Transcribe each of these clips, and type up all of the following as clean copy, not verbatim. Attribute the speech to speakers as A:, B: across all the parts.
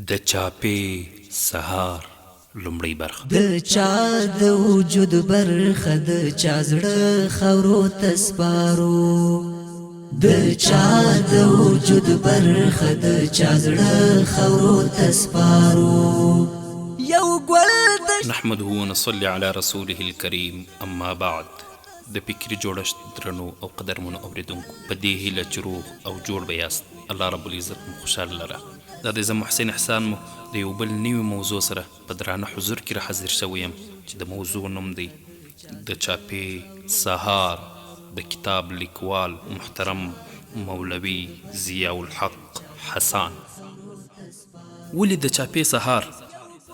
A: د چاپې سهار لومړی برخه.
B: د چا د وجود برخه د چا زړه خاورو ته سپارو، د چا د وجود برخه د چا زړه خاورو ته سپارو. یو ګل د
A: نحمده ونصلي على رسوله الكريم. اما بعد، د فکري جوړښت درنو او قدرمنو اوریدونکو، په دې هیله چې روغ او جوړ به یاست. الله رب العزت مو خوشحاله لره. دا د زه محسن احسان مو د یو بل نوي موضوع سره په درانه حضور کې را حاضر شوی یم، چې د موضوع نوم دی د چاپې سهار، د کتاب لیکوال محترم مولوي ضیاء الحق حسان. ولې د چاپې سهار؟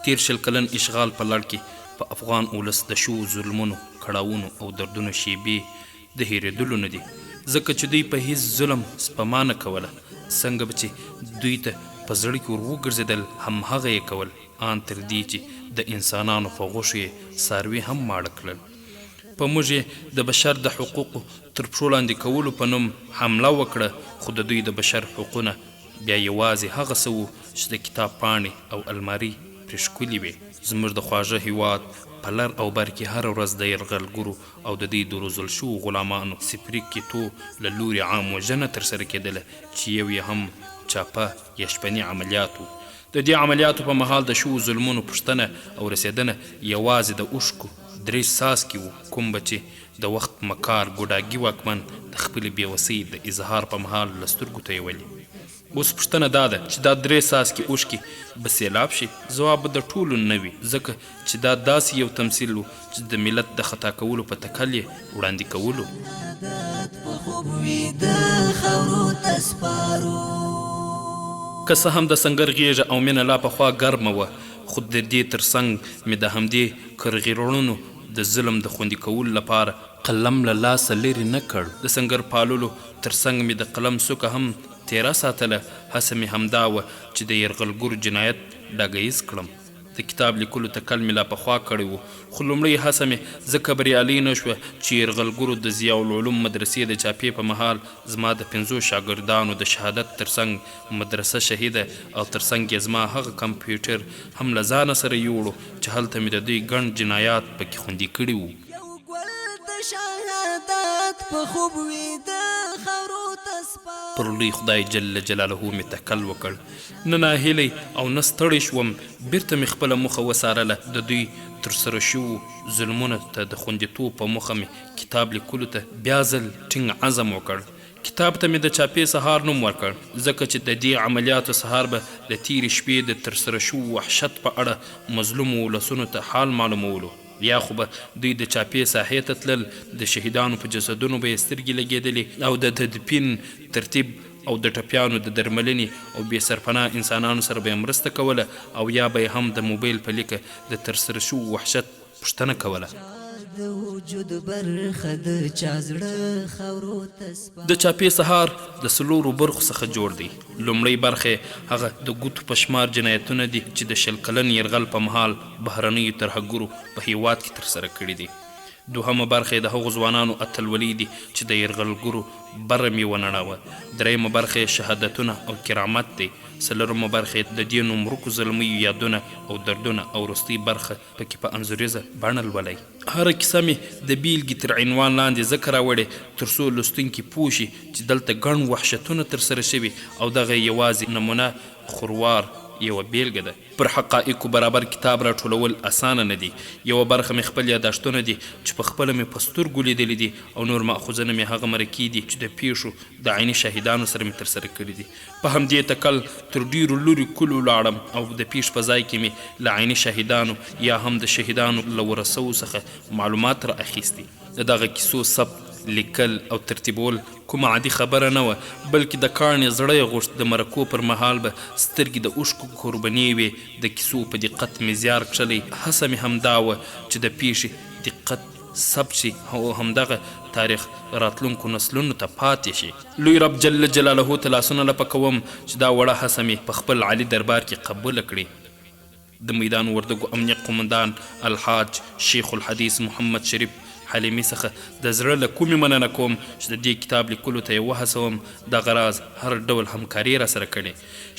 A: تیر شل کلن اشغال په لړ کې په افغان اولس د شو ظلمونو، کړاوونو او دردونو شیبې د هېرېدلو نه دي، ځکه چې دوی په هیڅ ظلم سپما نه کوله. څنګه به چې دوی ته په زړه کې ور وګرځېدل، همهغه یې کول، ان تر دې چې د انسانانو په غوښو یې څاروي هم ماړه کړل. په موږ یې د بشر د حقوقو تر پښو لاندې کولو په نوم حمله وکړه، خو د دوی د بشر حقونه بیا یوازې هغه څه وو چې د کتاب پاڼې او الماري پرې ښکلي وې. زموږ د خواږه هیواد په لر او بر کې هره ورځ د یرغلګرو او د دې د روزل شوو غلامانو سپریک کیتو له لوري عام وژنه ترسره کېدله، چې یو یې هم چاپه یا شپني عملیات و. د دې عملیاتو په مهال د شوو ظلمونو پوښتنه او رسېدنه یوازې د اوښکو 3 څاڅکي وو، کوم به چې د وخت مکار ګوډاګي واکمن د خپلې بېوسۍ د اظهار په مهال له سترګو ته یې ولي. اوس پوښتنه دا ده چې دا 3 څاڅکي اوښکې به سیلاب شي؟ ځواب به د ټولو نه وي، ځکه چې دا داسې یو تمثیل و چې د ملت د خطا کولو په تکل یې وړاندې کولو. که څه هم د سنګر غیږه او مینه لا پخوا ګرمه وه، خو د دې تر څنګ مې د همدې کرغېړنو د ظلم د خوندي کولو لپاره قلم له لاسه لرې نه کړ. د سنګر پاللو تر څنګ مې د قلم څوکه هم تیره ساتله. هڅه مې همدا وه چې د یرغلګرو جنایت ډاګیز کړم. د کتاب لیکلو تکل مې لا پخوا کړی و، خو لومړۍ هڅه مې ځکه بریالۍ نه شوه چې یرغلګرو د ضیاء العلوم مدرسې د چاپې په مهال زما د 5 شاګردانو د شهادت ترڅنګ مدرسه شهیده، او ترڅنګ یې زما هغه کمپیوټر هم له ځانه سره یوړو چې هلته مې د دوی ګڼ جنایات پکې خوندي کړي وو. پر لوی خدای جل جلاله مې تکل وکړ. نه ناهیلی او نه ستړی شوم، بیرته مې خپله موخه وڅارله. د دوی ترسره شوو ظلمونو ته د خوندیتوب په موخه مې کتاب لیکلو ته بیا ځل ټینګ عزم وکړ. کتاب ته مې د چاپې سهار نوم ورکړ، ځکه چې د دې عملیاتو سهار به د تیرې شپې د ترسره شوو وحشت په اړه مظلومو ولسونو ته حال معلومولو. یا خو به دوی د چاپې ساحې ته تلل، د شهیدانو په جسدونو به یې سترګې لګېدلې، او د تدفین ترتیب او د ټپیانو د درملنې او بې سرپناه انسانانو سره به یې مرسته کوله، او یا به یې هم د موبایل په لیکه د ترسره شوو وحشت پوښتنه کوله.
B: د وجود برخه د چا زړه خاورو ته سپارو.
A: د چاپې سهار د 4 برخو څخه جوړ دی. لومړی برخه هغه د ګوتو په شمار جنایتونه دي چې د 20 کلن یرغل په مهال بهرنیو ترهګرو په هیواد کې ترسره کړي دي. دوهمه برخه د هغو ځوانانو اتلولي دي چې د یرغلګرو بره مې ونړاوه. دریمه برخه شهادتونه او کرامت دی. څلورمه برخه د دې نومرکو زلمیو یادونه او دردونه، او وروستۍ برخه پکې په انځوریزه بڼه لولئ. هره کیسه مې د بیلګې تر عنوان لاندې ځکه راوړې تر څو لوستونکي پوه شي چې دلته ګڼ وحشتونه ترسره شوي، او دغه یوازې نمونه خوروار یوه بیلګه ده. پر حقایقو برابر کتاب راټولول اسانه نه دي. یوه برخه مې خپل یاداشتونه دي چې په خپله مې په سترګو لیدلي دي، او نور ماخوذونه مې هغه مرکې دي چې د پیښو د عیني شاهدانو سره مې ترسره کړي دي. په همدې تکل تر ډیرو لوري کلو لاړم، او د پیښ په ځای کې مې له عیني شاهدانو یا هم د شهیدانو له ورثو څخه معلومات را اخیستي. د دغه کیسو ثبت، لیکل او ترتیبول کومه عادي خبره نه وه، بلکې د کاڼې زړه یې غوښت. د مرکو پر مهال به سترګې د اوښکو قرباني وې. د کیسو په دقت مې زیار کښلی. هڅه مې همدا وه چې د پیښې دقت ثبت شي، او همدغه تاریخ راتلونکو نسلونو ته پاتې شي. لوی رب جل جلاله ته لاسونه لپه کوم چې دا وړه هڅه مې په خپل عالي دربار کې قبوله کړي. د میدان وردګو امنیه قومندان الحاج شیخ الحدیث محمد شریف حلیمي څخه د زړه له کومې مننه کوم چې د دې کتاب لیکلو ته یې وهڅوم دغه راز هر ډول همکاري راسره کړې.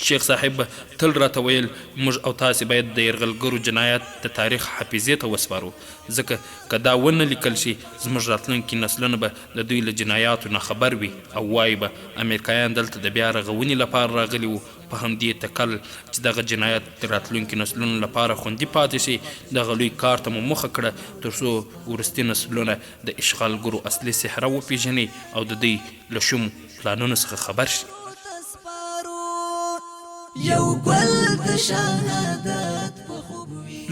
A: شیخ صاحب به تل راته ویل موږ او تاسې باید د یرغلګرو جنایات د تاریخ حافظې ته وسپارو، ځکه که دا ونه لیکل شي زموږ راتلونکي نسلونه به د دوی له جنایاتو نه خبر وي او وایي به امریکایان دلته د بیا رغونې لپاره راغلي وو. په همدې تکل چې دغه جنایت د راتلونکي نسلونو لپاره خوندي پاتې شي دغه لوی کار ته مو مخه کړه تر څو وروستي نسلونه د اشغالګرو اصلي صحرا وپېژني او د دوی له شوم پلانونو څخه خبر شي.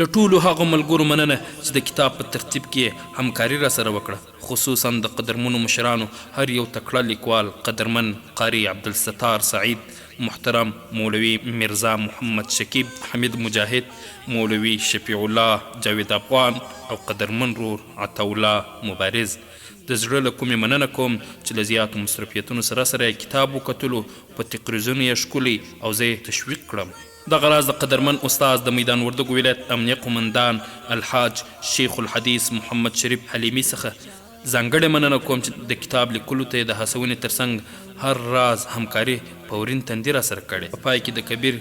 A: له ټولو هغو ملګرو مننه چې د کتاب په ترتیب کې همکاري راسره وکړه، خصوصا د قدرمنو مشرانو هر یو تکړه لیکوال قدرمن قاری عبدالستار سعید، محترم مولوی مرزا محمد شکیب، حمید مجاهد، مولوی شفیع الله جاوید افغان او قدرمن رور عطاالله مبارز. د زړه له کومې مننه کوم چې له زیاتو مصرفیتونو سره سره یې کتاب وکتلو، په تقریزونو یې ښکلی او زه یې تشویق کړم. دغه راز د قدرمن استاد د میدان وردګو ولایت امنیه قومندان الحاج شیخ الحدیث محمد شریف حلیمي څخه ځانګړې مننه کوم چې د کتاب لیکلو ته یې د هڅونې ترڅنګ هر راز همکاري په ورین تندي راسره کړې. په پای کې د کبیر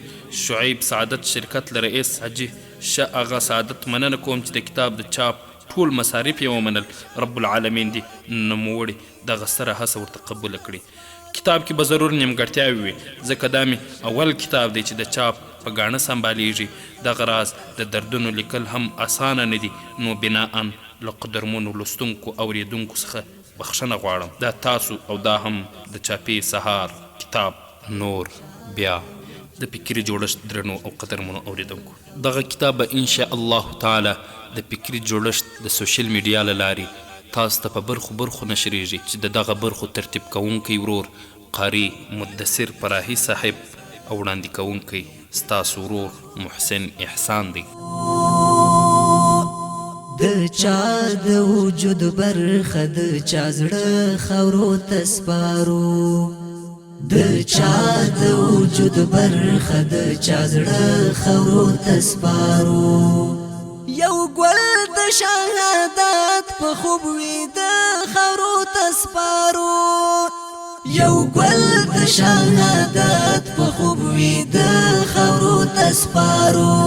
A: شعیب سعادت شرکت له رئیس حاجي شاه اغا سعادت مننه کوم چې د کتاب د چاپ ټول مصارف یې ومنل، رب العالمین دې نوموړي دغه ستره هڅه ورته قبوله کړي. کتاب کې به ضرور نیمګړتیاوې وي ځکه دا مې اول کتاب دی چې د چاپ په ګاڼه سمبالیږي. دغه راز د دردونو لیکل هم اسانه نه دي، نو بناءً له قدرمنو لوستونکو اوریدونکو څخه بخښنه غواړم. دا تاسو او دا هم د چاپي سهار کتاب نور بیا د فکري جوړښت درنو او قدرمنو اوریدونکو، دغه کتاب به انشاء الله تعالی د فکري جوړښت د سوشل میډیا له لارې تاسو ته په برخو نشریږي چې د دغه برخو ترتیب کوونکی ورور قاری مدثر پراهی صاحب او وړاندې کوونکی ستاسو ورور محسن احسان دی.
B: د چا د وجود برخه د چا زړه خاورو ته سپارو، د چا د وجود برخه د چا زړه خاورو ته سپارو. یو ګل د شهادت په خوب وي د خاورو ته سپارو، یو ګل د شهادت په خوب وي د خاورو ته سپارو.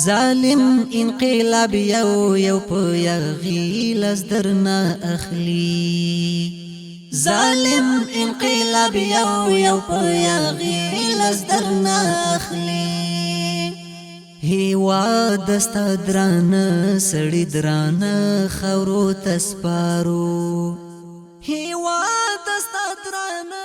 B: ظالم انقلاب یو په یغی لس درنه اخلي، ظالم انقلاب یو په یغی لس درنه اخلي. هیواد دستا درانه سړی درانه خاورو ته سپارو، هیواد دستا درانه